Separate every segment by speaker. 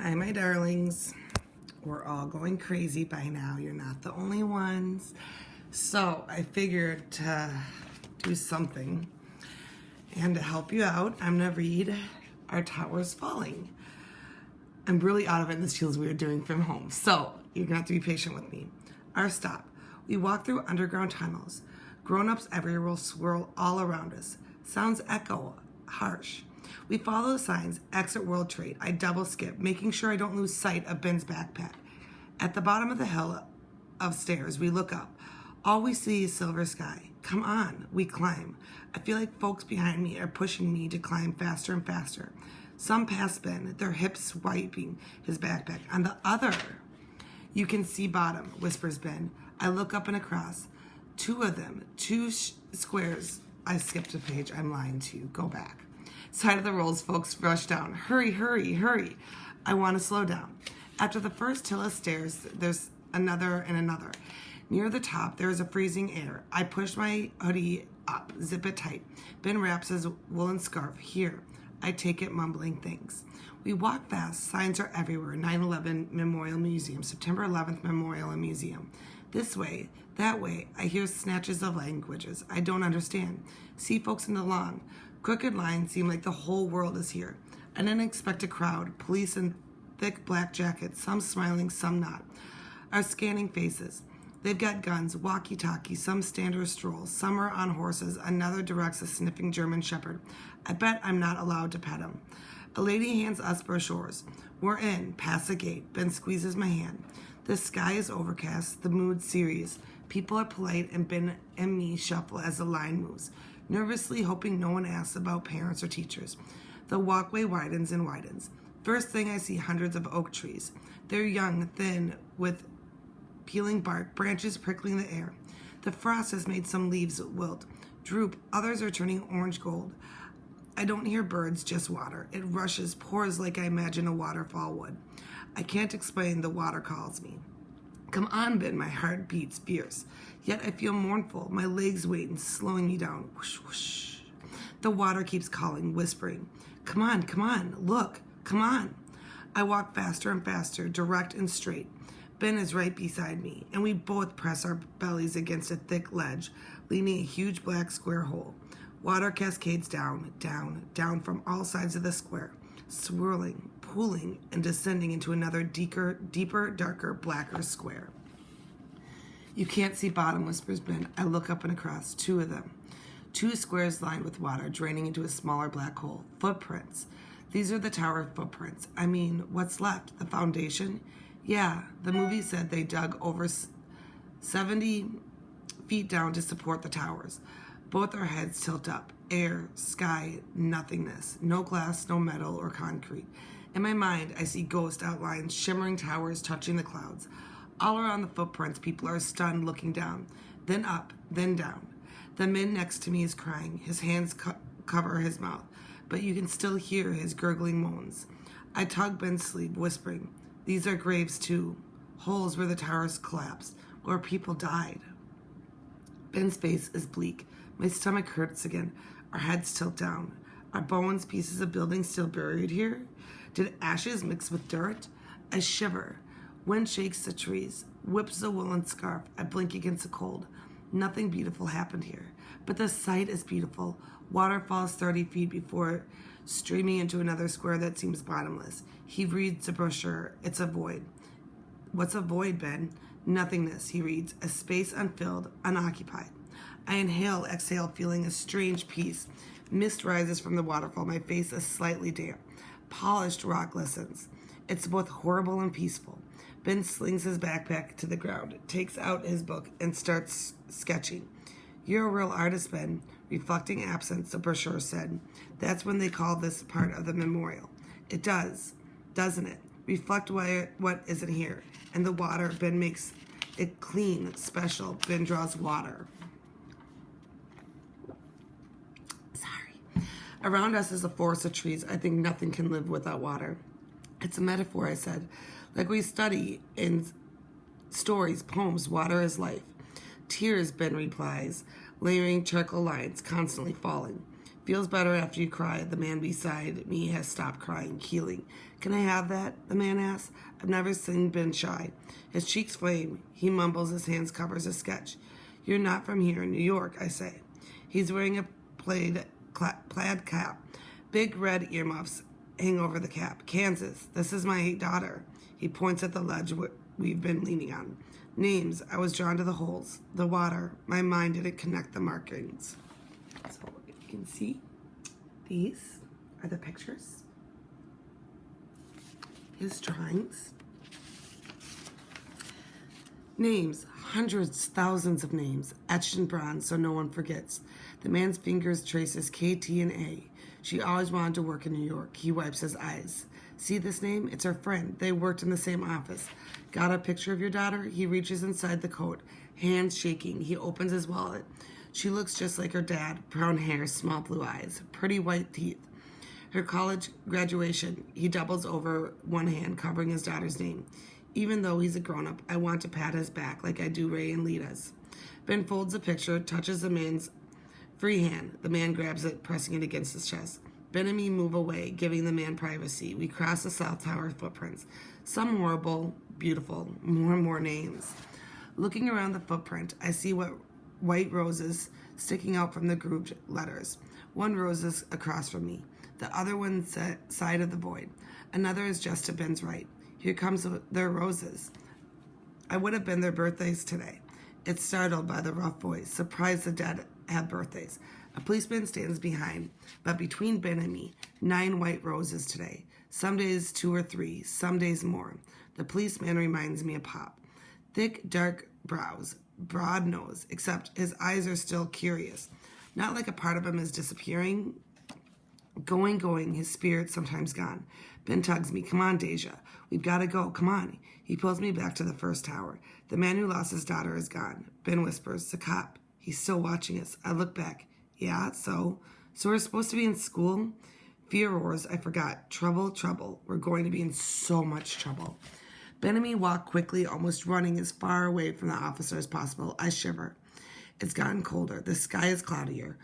Speaker 1: Hi, my darlings. We're all going crazy by now. You're not the only ones. So I figured to do something. And to help you out, I'm going to read Our Towers Falling. I'm really out of it, and this feels weird doing from home. So you're going to have to be patient with me. Our stop. We walk through underground tunnels. Grown-ups everywhere will swirl all around us. Sounds echo, harsh. We follow the signs, exit World Trade. I double skip, making sure I don't lose sight of Ben's backpack. At the bottom of the hill of stairs, we look up. All we see is silver sky. Come on, we climb. I feel like folks behind me are pushing me to climb faster and faster. Some pass Ben, their hips swiping his backpack. On the other, you can see bottom, whispers Ben. I look up and across. Two of them, two squares. I skipped a page. I'm lying to you. Go back. Side of the rolls, folks rush down. Hurry, hurry, hurry. I want to slow down. After the first hill of stairs, there's another and another. Near the top, there is a freezing air. I push my hoodie up, zip it tight. Ben wraps his woolen scarf. Here. I take it, mumbling thanks. We walk fast. Signs are everywhere. 9/11 Memorial Museum, September 11th Memorial and Museum. This way, that way. I hear snatches of languages I don't understand. See folks in the lawn. Crooked lines seem like the whole world is here. An unexpected crowd, police in thick black jackets, some smiling, some not, are scanning faces. They've got guns, walkie-talkies, some stand or stroll, some are on horses, another directs a sniffing German shepherd. I bet I'm not allowed to pet him. A lady hands us brochures. We're in, past the gate. Ben squeezes my hand. The sky is overcast, the mood serious. People are polite, and Ben and me shuffle as the line moves, nervously hoping no one asks about parents or teachers. The walkway widens and widens. First thing I see hundreds of oak trees. They're young, thin, with peeling bark, branches prickling the air. The frost has made some leaves wilt, droop, others are turning orange gold. I don't hear birds, just water. It rushes, pours like I imagine a waterfall would. I can't explain, the water calls me. Come on, Ben, my heart beats fierce. Yet I feel mournful, my legs wait and slowing me down. Whoosh, whoosh. The water keeps calling, whispering. Come on, look, come on. I walk faster and faster, direct and straight. Ben is right beside me, and we both press our bellies against a thick ledge, leaning a huge black square hole. Water cascades down, down, down from all sides of the square, swirling, pooling, and descending into another deeper, darker, blacker square. You can't see bottom, whispers Ben. I look up and across, two of them. Two squares lined with water, draining into a smaller black hole. Footprints. These are the tower footprints. I mean, what's left? The foundation? Yeah, the movie said they dug over 70 feet down to support the towers. Both our heads tilt up. Air, sky, nothingness. No glass, no metal or concrete. In my mind, I see ghost outlines, shimmering towers touching the clouds. All around the footprints, people are stunned, looking down. Then up, then down. The man next to me is crying. His hands cover his mouth, but you can still hear his gurgling moans. I tug Ben's sleeve, whispering, these are graves too. Holes where the towers collapsed, where people died. Ben's face is bleak. My stomach hurts again. Our heads tilt down. Are bones, pieces of buildings still buried here? Did ashes mix with dirt? I shiver. Wind shakes the trees, whips the woolen scarf. I blink against the cold. Nothing beautiful happened here, but the sight is beautiful. Water falls 30 feet before streaming into another square that seems bottomless. He reads the brochure. It's a void. What's a void, Ben? Nothingness, he reads. A space unfilled, unoccupied. I inhale, exhale, feeling a strange peace. Mist rises from the waterfall. My face is slightly damp. Polished rock glistens. It's both horrible and peaceful. Ben slings his backpack to the ground, takes out his book, and starts sketching. You're a real artist, Ben. Reflecting absence, the brochure said. That's when they call this part of the memorial. It does, doesn't it? Reflect what isn't here. And the water, Ben makes it clean, special. Ben draws water. Sorry. Around us is a forest of trees. I think nothing can live without water. It's a metaphor, I said. Like we study in stories, poems, water is life. Tears, Ben replies, layering charcoal lines, constantly falling. Feels better after you cry. The man beside me has stopped crying, healing. Can I have that? The man asks. I've never seen Ben shy. His cheeks flame. He mumbles, his hands covers a sketch. You're not from here in New York, I say. He's wearing a plaid cap. Big red earmuffs hang over the cap. Kansas. This is my daughter. He points at the ledge we've been leaning on. Names. I was drawn to the holes. The water. My mind didn't connect the markings. So if you can see, these are the pictures. His drawings. Names. Hundreds, thousands of names, etched in bronze so no one forgets. The man's fingers traces K, T, and A. She always wanted to work in New York. He wipes his eyes. See this name? It's her friend. They worked in the same office. Got a picture of your daughter? He reaches inside the coat, hands shaking. He opens his wallet. She looks just like her dad. Brown hair, small blue eyes, pretty white teeth. Her college graduation. He doubles over, one hand covering his daughter's name. Even though he's a grown-up, I want to pat his back like I do Ray and Lita's. Ben folds the picture, touches the man's free hand. The man grabs it, pressing it against his chest. Ben and me move away, giving the man privacy. We cross the South Tower footprints. Some horrible, beautiful, more and more names. Looking around the footprint, I see white roses sticking out from the grouped letters. One rose is across from me. The other one's side of the void. Another is just to Ben's right. Here comes their roses. I would have been their birthdays today. It's startled by the rough voice, surprised the dead have birthdays. A policeman stands behind, but between Ben and me, 9 white roses today. Some days 2 or 3, some days more. The policeman reminds me of Pop. Thick, dark brows, broad nose, except his eyes are still curious. Not like a part of him is disappearing. Going, his spirit sometimes gone. Ben tugs me. Come on, Deja. We've got to go. Come on. He pulls me back to the first tower. The man who lost his daughter is gone. Ben whispers, the cop. He's still watching us. I look back. Yeah, so we're supposed to be in school? Fear roars. I forgot. Trouble. We're going to be in so much trouble. Ben and me walk quickly, almost running as far away from the officer as possible. I shiver. It's gotten colder. The sky is cloudier.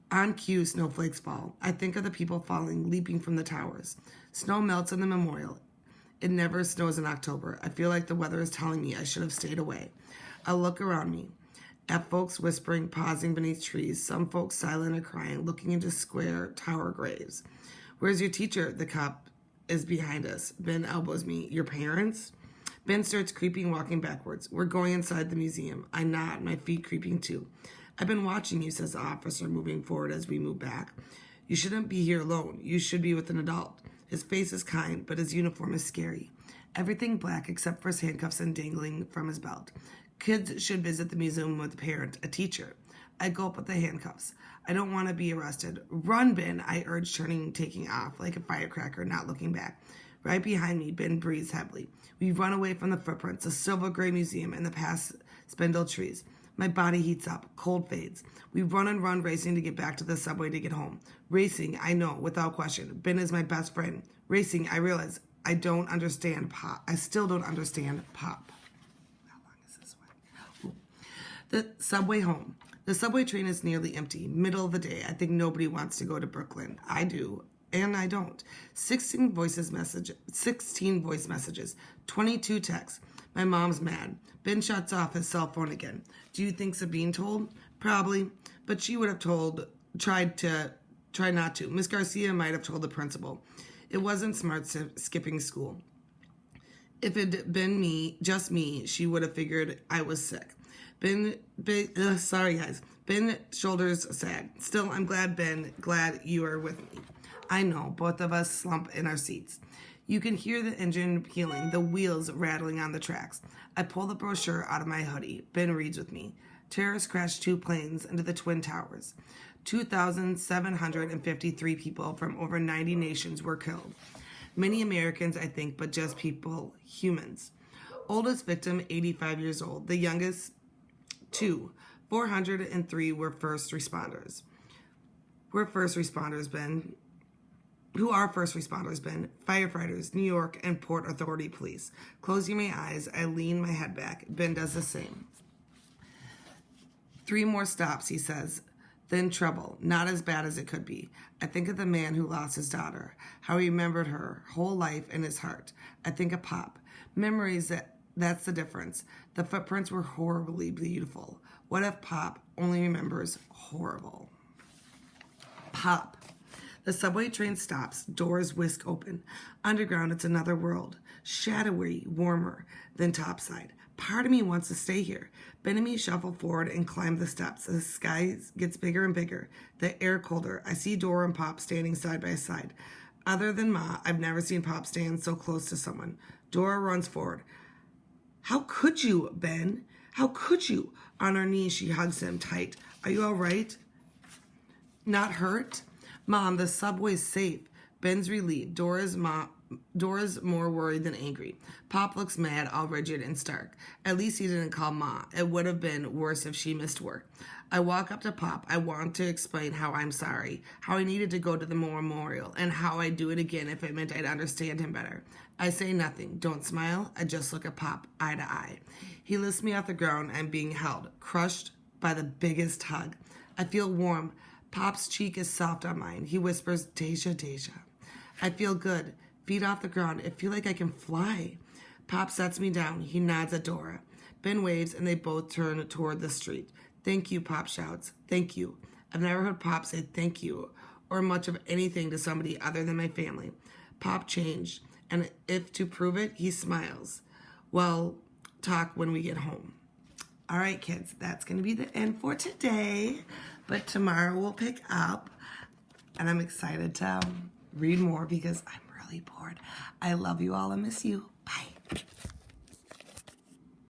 Speaker 1: On cue, snowflakes fall. I think of the people falling, leaping from the towers. Snow melts in the memorial. It never snows in October. I feel like the weather is telling me I should have stayed away. I look around me, at folks whispering, pausing beneath trees, some folks silent or crying, looking into square tower graves. Where's your teacher? The cop is behind us. Ben elbows me. Your parents? Ben starts creeping, walking backwards. We're going inside the museum. I nod, my feet creeping too. I've been watching you, says the officer, moving forward as we move back. You shouldn't be here alone. You should be with an adult. His face is kind, but his uniform is scary. Everything black except for his handcuffs and dangling from his belt. Kids should visit the museum with a parent, a teacher. I gulp at the handcuffs. I don't want to be arrested. Run, Ben, I urge, taking off like a firecracker, not looking back. Right behind me, Ben breathes heavily. We run away from the footprints, the silver gray museum, and the past spindle trees. My body heats up, cold fades. We run and run, racing to get back to the subway to get home. Racing, I know, without question. Ben is my best friend. Racing, I realize I don't understand Pop. I still don't understand Pop. How long is this one? The subway home. The subway train is nearly empty. Middle of the day. I think nobody wants to go to Brooklyn. I do. And I don't. 16 voice messages. 22 texts. My mom's mad. Ben shuts off his cell phone again. Do you think Sabine told? Probably. But she would have try not to. Miss Garcia might have told the principal. It wasn't smart skipping school. If it had been just me, she would have figured I was sick. Sorry guys. Ben shoulders sag. Still, I'm glad you are with me. I know, both of us slump in our seats. You can hear the engine pealing, the wheels rattling on the tracks. I pull the brochure out of my hoodie. Ben reads with me. Terrorists crashed 2 planes into the Twin Towers. 2,753 people from over 90 nations were killed. Many Americans, I think, but just people, humans. Oldest victim, 85 years old. The youngest, 2. 403 were first responders. We're first responders, Ben. Who are first responders, Ben? Firefighters, New York, and Port Authority police. Closing my eyes, I lean my head back. Ben does the same. 3 more stops, he says. Then trouble, not as bad as it could be. I think of the man who lost his daughter, how he remembered her whole life in his heart. I think of Pop. Memories, that's the difference. The footprints were horribly beautiful. What if Pop only remembers horrible? Pop. The subway train stops, doors whisk open. Underground, it's another world. Shadowy, warmer than topside. Part of me wants to stay here. Ben and me shuffle forward and climb the steps. The sky gets bigger and bigger. The air colder. I see Dora and Pop standing side by side. Other than Ma, I've never seen Pop stand so close to someone. Dora runs forward. How could you, Ben? How could you? On her knees, she hugs him tight. Are you all right? Not hurt? Mom, the subway's safe. Ben's relieved. Dora's more worried than angry. Pop looks mad, all rigid and stark. At least he didn't call Ma. It would have been worse if she missed work. I walk up to Pop. I want to explain how I'm sorry, how I needed to go to the memorial, and how I'd do it again if it meant I'd understand him better. I say nothing, don't smile. I just look at Pop, eye to eye. He lifts me off the ground. I'm being held, crushed by the biggest hug. I feel warm. Pop's cheek is soft on mine. He whispers, Deja, Deja. I feel good. Feet off the ground. I feel like I can fly. Pop sets me down. He nods at Dora. Ben waves and they both turn toward the street. Thank you, Pop shouts. Thank you. I've never heard Pop say thank you or much of anything to somebody other than my family. Pop changed, and if to prove it, he smiles. Well, talk when we get home. All right, kids, that's going to be the end for today. But tomorrow we'll pick up, and I'm excited to read more because I'm really bored. I love you all and miss you.